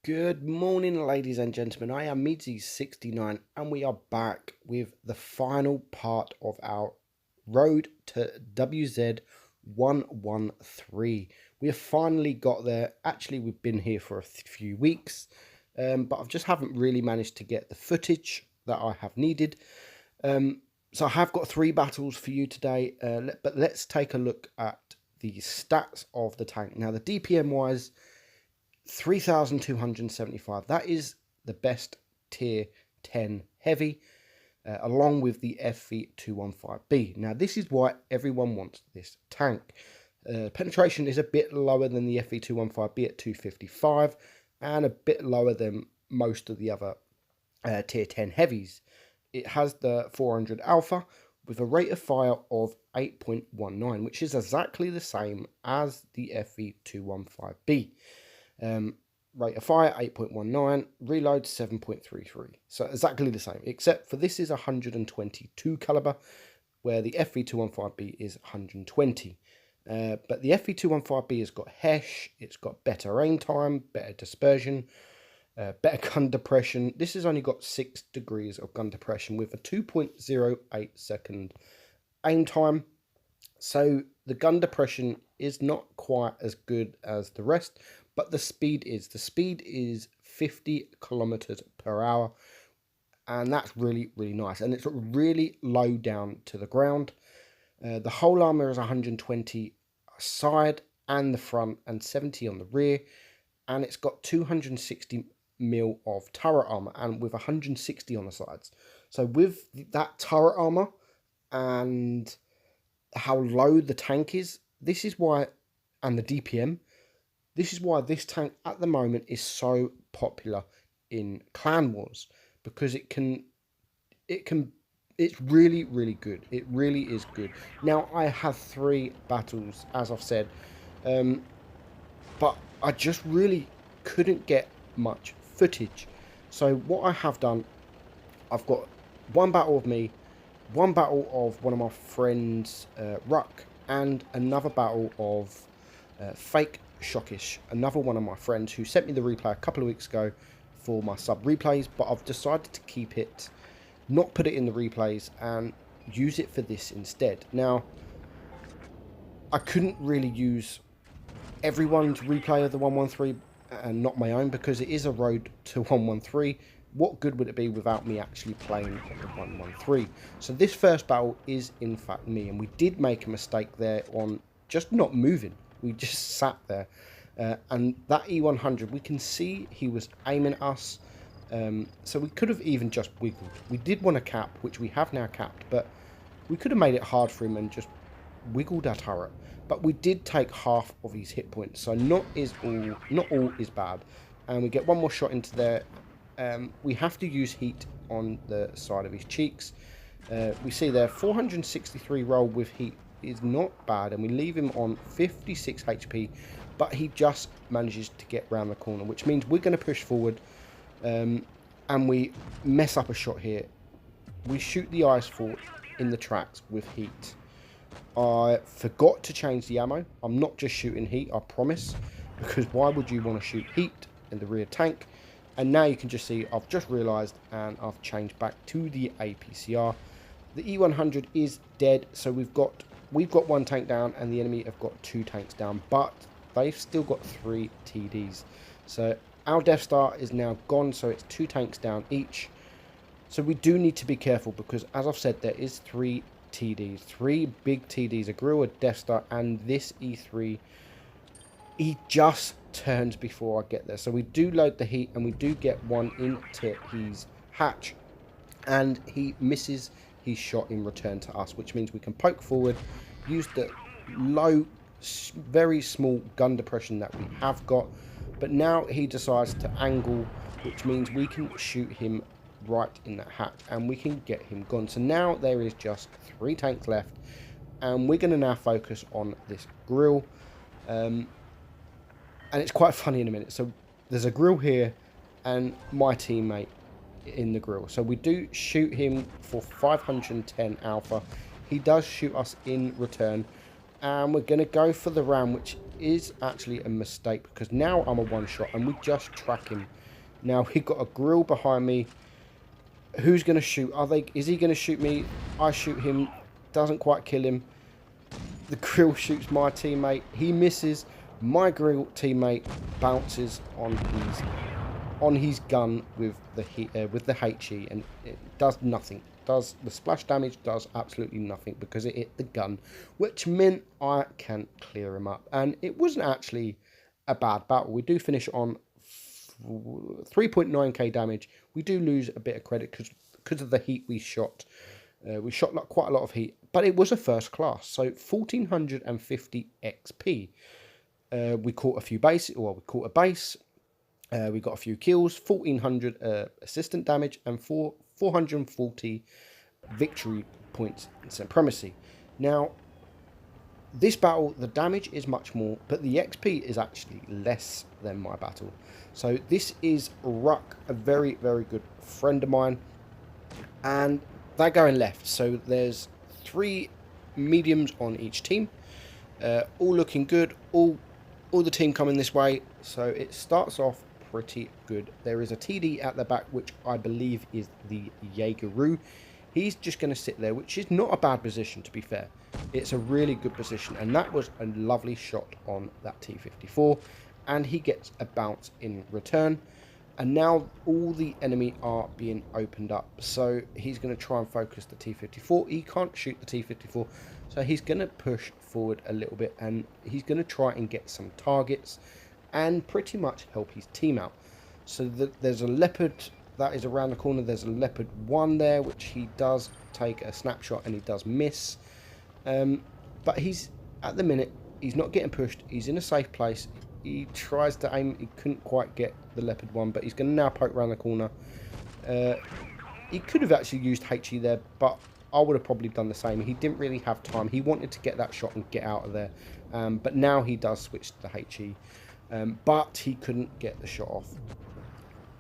Good morning, ladies and gentlemen. I am Meadsy69, and we are back with the final part of our road to WZ113. We have finally got there. Actually, we've been here for a few weeks, but I just haven't really managed to get the footage that I have needed. So I have got 3 battles for you today, but let's take a look at the stats of the tank. Now, the DPM wise, 3,275. That is the best tier 10 heavy, along with the FV215B. Now, this is why everyone wants this tank. Penetration is a bit lower than the FV215B at 255, and a bit lower than most of the other tier 10 heavies. It has the 400 alpha with a rate of fire of 8.19, which is exactly the same as the FV215B. Rate of fire 8.19, reload 7.33. So exactly the same, except for this is 122 caliber, where the FV215B is 120. But the FV215B has got HESH, it's got better aim time, better dispersion, better gun depression. This has only got 6 degrees of gun depression with a 2.08 second aim time. So the gun depression is not quite as good as the rest, but the speed is. The speed is 50 kilometers per hour, and that's really, really nice. And it's really low down to the ground. The whole armor is 120 side and the front, and 70 on the rear, and it's got 260 mil of turret armor, and with 160 on the sides. So with that turret armor and how low the tank is, this is why, and the DPM, this is why this tank at the moment is so popular in Clan Wars, because it's really, really good. It really is good. Now, I have 3 battles, as I've said, but I just really couldn't get much footage. So what I have done, I've got 1 battle of me, 1 battle of one of my friends, Ruck, and another battle of Fake Shockish, another one of my friends who sent me the replay a couple of weeks ago for my sub replays, but I've decided to keep it, not put it in the replays, and use it for this instead. Now, I couldn't really use everyone's replay of the 113 and not my own, because it is a road to 113. What good would it be without me actually playing the 113? So this first battle is in fact me, and we did make a mistake there on just not moving. We just sat there, and that E100, we can see he was aiming at us, so we could have even just wiggled. We did want to cap, which we have now capped, but we could have made it hard for him and just wiggled our turret. But we did take half of his hit points, so not all is bad. And we get 1 more shot into there. We have to use heat on the side of his cheeks. We see there 463 roll with heat is not bad, and we leave him on 56 HP, but he just manages to get round the corner, which means we're going to push forward, and we mess up a shot here. We shoot the ice fort in the tracks with heat. I forgot to change the ammo. I'm not just shooting heat, I promise, because why would you want to shoot heat in the rear tank? And now you can just see I've just realised, and I've changed back to the APCR. The E100 is dead, so we've got 1 tank down, and the enemy have got 2 tanks down, but they've still got 3 TDs. So our Death Star is now gone, so it's 2 tanks down each. So we do need to be careful, because as I've said, there is 3 TDs, 3 big TDs, a Grill, a Death Star, and this E3. He just turns before I get there. So we do load the heat, and we do get 1 into his hatch, and he misses his shot in return to us, which means we can poke forward, use the low, very small gun depression that we have got. But now he decides to angle, which means we can shoot him right in that hatch, and we can get him gone. So now there is just 3 tanks left, and we're going to now focus on this Grill. And it's quite funny in a minute. So there's a Grill here, and my teammate in the Grill. So we do shoot him for 510 alpha. He does shoot us in return, And we're going to go for the ram, which is actually a mistake because now I'm a one-shot and we just track him. Now we've got a grill behind me. Who's going to shoot? Is he going to shoot me? I shoot him. Doesn't quite kill him. The grill shoots my teammate. He misses. My grill teammate bounces on his gun with the HE, and it does nothing. The splash damage does absolutely nothing because it hit the gun, which meant I can clear him up. And it wasn't actually a bad battle. We do finish on 3.9k damage. We do lose a bit of credit because of the heat we shot. We shot quite a lot of heat, but it was a first class, so 1450 XP. We caught a few bases. Well, we caught a base. We got a few kills, 1400 assistant damage, and 440 victory points in supremacy. Now, this battle, the damage is much more, but the XP is actually less than my battle. So this is Ruck, a very, very good friend of mine, and they're going left. So there's 3 mediums on each team, all looking good. All the team coming this way. So it starts off pretty good. There is a TD at the back, which I believe is the Jaegeru. He's just going to sit there, which is not a bad position, to be fair. It's a really good position, and that was a lovely shot on that T-54, and he gets a bounce in return. And now all the enemy are being opened up, so he's going to try and focus the T-54. He can't shoot the T-54, so he's going to push forward a little bit, and he's going to try and get some targets and pretty much help his team out. So there's a Leopard that is around the corner. There's a Leopard 1 there, which he does take a snapshot and he does miss. But he's, at the minute, he's not getting pushed. He's in a safe place. He tries to aim. He couldn't quite get the Leopard 1, but he's going to now poke around the corner. He could have actually used HE there, but I would have probably done the same. He didn't really have time. He wanted to get that shot and get out of there. But now he does switch to HE. But he couldn't get the shot off.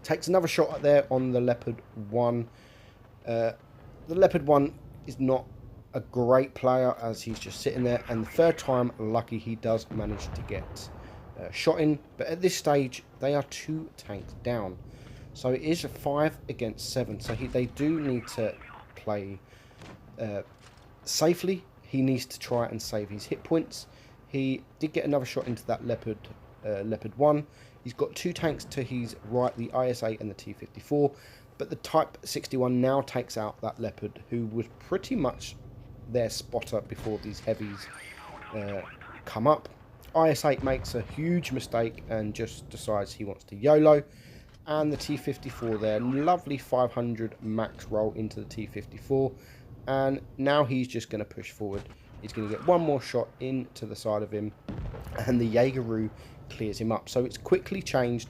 Takes another shot up there on the Leopard 1. The Leopard 1 is not a great player as he's just sitting there. And the third time, lucky, he does manage to get shot in. But at this stage, they are 2 tanks down. So it is a 5 against 7. So they do need to play safely. He needs to try and save his hit points. He did get another shot into that Leopard 1. He's got 2 tanks to his right, the IS-8 and the T-54, but the Type 61 now takes out that Leopard, who was pretty much their spotter before these heavies come up. IS-8 makes a huge mistake and just decides he wants to YOLO, and the T-54 there, lovely 500 max roll into the T-54, and now he's just going to push forward. He's going to get one more shot into the side of him, and the Jaegeru clears him up. So it's quickly changed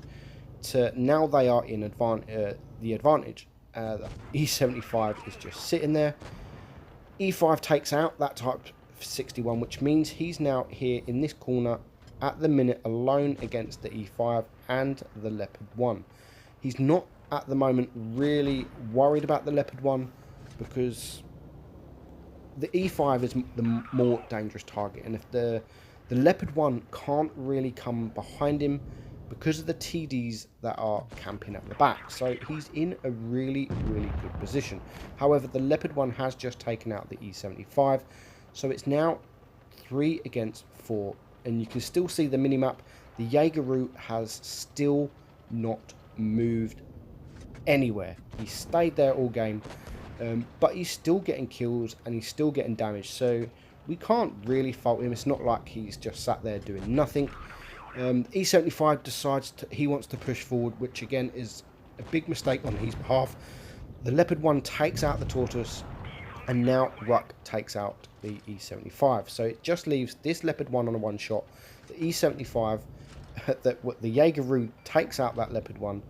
to now they are in the advantage. The E75 is just sitting there. E5 takes out that Type 61, which means he's now here in this corner at the minute alone against the E5 and the Leopard 1. He's not at the moment really worried about the Leopard 1 because the E5 is the more dangerous target, and if the Leopard 1 can't really come behind him because of the TDs that are camping at the back. So he's in a really, really good position. However, the Leopard 1 has just taken out the E75. So it's now 3 against 4. And you can still see the minimap. The Jaegeru has still not moved anywhere. He stayed there all game. But he's still getting kills and he's still getting damage. So we can't really fault him. It's not like he's just sat there doing nothing. E75 decides he wants to push forward, which again is a big mistake on his behalf. The Leopard 1 takes out the Tortoise, and now Ruck takes out the E75. So it just leaves this Leopard 1 on a one shot. The E75, the Jaegeru takes out that Leopard 1.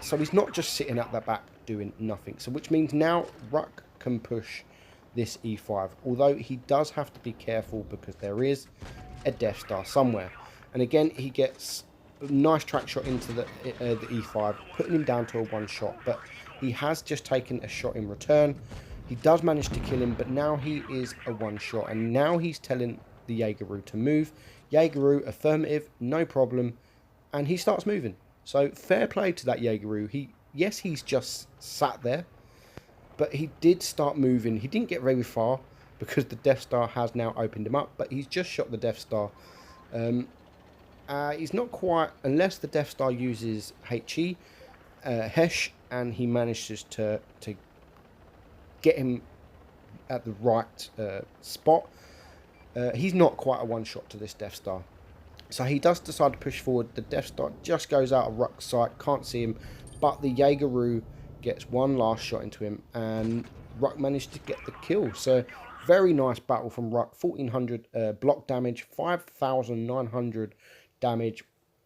So he's not just sitting at the back doing nothing. So which means now Ruck can push this E5, although he does have to be careful because there is a Death Star somewhere. And again, he gets a nice track shot into the E5, putting him down to a one shot, but he has just taken a shot in return. He does manage to kill him, but now he is a one shot, and now he's telling the Jaegeru to move. Jaegeru, affirmative, no problem. And he starts moving. So fair play to that Jaegeru. Yes, he's just sat there, but he did start moving. He didn't get very far because the Death Star has now opened him up, but he's just shot the Death Star. He's not quite, unless the Death Star uses Hesh, and he manages to get him at the right spot. He's not quite a one-shot to this Death Star. So he does decide to push forward. The Death Star just goes out of Ruck's sight, can't see him, but the Jaegeru gets one last shot into him, and Ruck managed to get the kill. So very nice battle from Ruck. 1400 block damage, 5900 damage,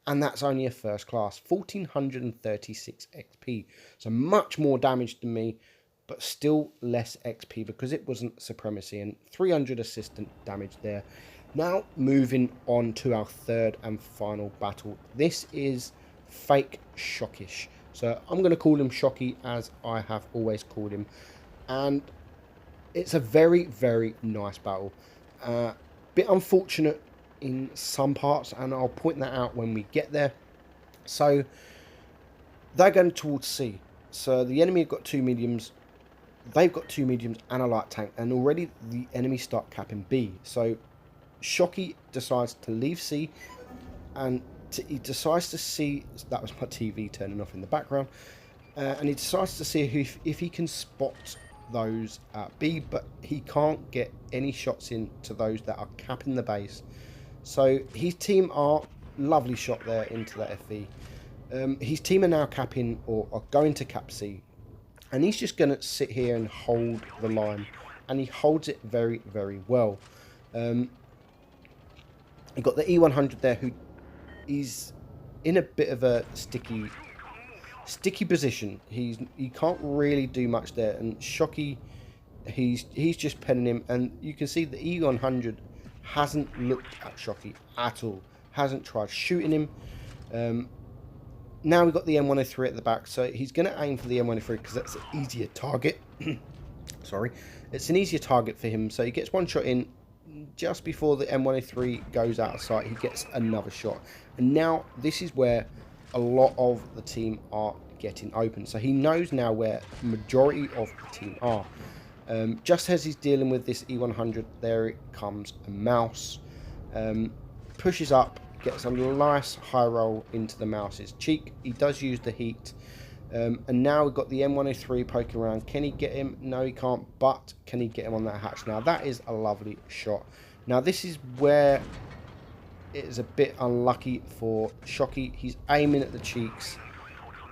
and that's only a first class. 1436 XP. So much more damage than me, but still less XP because it wasn't supremacy, and 300 assistant damage there. Now moving on to our third and final battle. This is Fake Shockish. So I'm going to call him Shocky, as I have always called him. And it's a very, very nice battle. Bit unfortunate in some parts, and I'll point that out when we get there. So they're going towards C. So the enemy have got 2 mediums. They've got 2 mediums and a light tank. And already the enemy start capping B. So Shocky decides to leave C, and he decides to see, that was my TV turning off in the background, and he decides to see if he can spot those at B, but he can't get any shots into those that are capping the base. So his team are, lovely shot there into that FV. His team are now capping, or are going to cap C, and he's just going to sit here and hold the line, and he holds it very, very well. You've got the E100 there, who is in a bit of a sticky position. He can't really do much there, and Shocky, he's just penning him, and you can see the E100 hasn't looked at Shocky at all, hasn't tried shooting him. Now we've got the M103 at the back, so he's going to aim for the M103 because that's an easier target. Sorry, it's an easier target for him, so he gets one shot in. Just before the M103 goes out of sight, he gets another shot. And now this is where a lot of the team are getting open. So he knows now where the majority of the team are. Just as he's dealing with this E100, there it comes a mouse. Pushes up, gets a nice high roll into the mouse's cheek. He does use the heat. And now we've got the M103 poking around. Can he get him? No, he can't. But can he get him on that hatch? Now, that is a lovely shot. Now, this is where it is a bit unlucky for Shocky. He's aiming at the cheeks,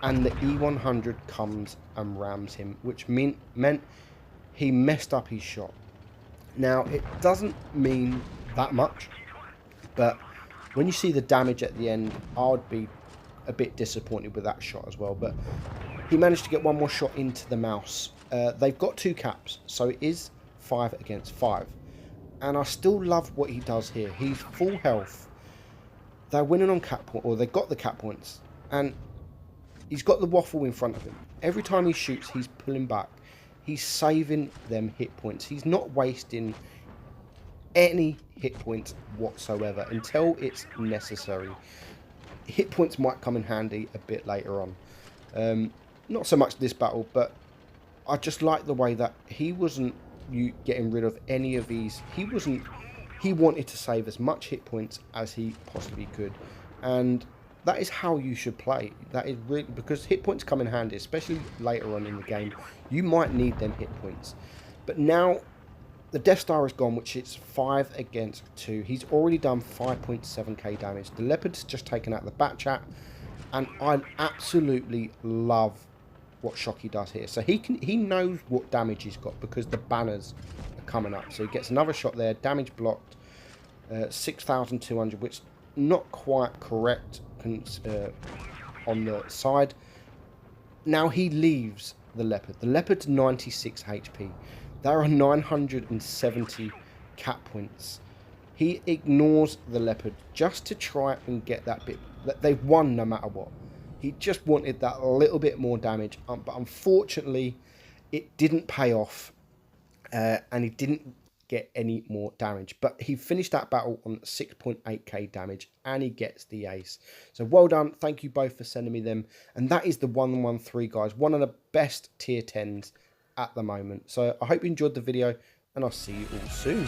and the E100 comes and rams him, which meant he messed up his shot. Now, it doesn't mean that much, but when you see the damage at the end, I would be a bit disappointed with that shot as well. But he managed to get one more shot into the mouse. They've got 2 caps, so it is 5 against 5, and I still love what he does here. He's full health, they're winning on cap point, or they got the cap points, and he's got the waffle in front of him. Every time he shoots, he's pulling back, he's saving them hit points. He's not wasting any hit points whatsoever until it's necessary. Hit points might come in handy a bit later on. Not so much this battle, but I just like the way that he wasn't getting rid of any of these. He wanted to save as much hit points as he possibly could, and that is how you should play. That is really, because hit points come in handy, especially later on in the game. You might need them hit points. But now the Death Star is gone, which is 5 against 2. He's already done 5.7k damage. The Leopard's just taken out the bat chat, and I absolutely love what Shocky does here. So he knows what damage he's got because the banners are coming up. So he gets another shot there, damage blocked, 6,200, which not quite correct on the side. Now he leaves the Leopard. The Leopard's 96 HP. There are 970 cap points. He ignores the Leopard just to try and get that bit. They've won no matter what. He just wanted that little bit more damage. But unfortunately, it didn't pay off. And he didn't get any more damage. But he finished that battle on 6.8k damage, and he gets the ace. So well done. Thank you both for sending me them. And that is the 113, guys. One of the best tier 10s at the moment. So I hope you enjoyed the video, and I'll see you all soon.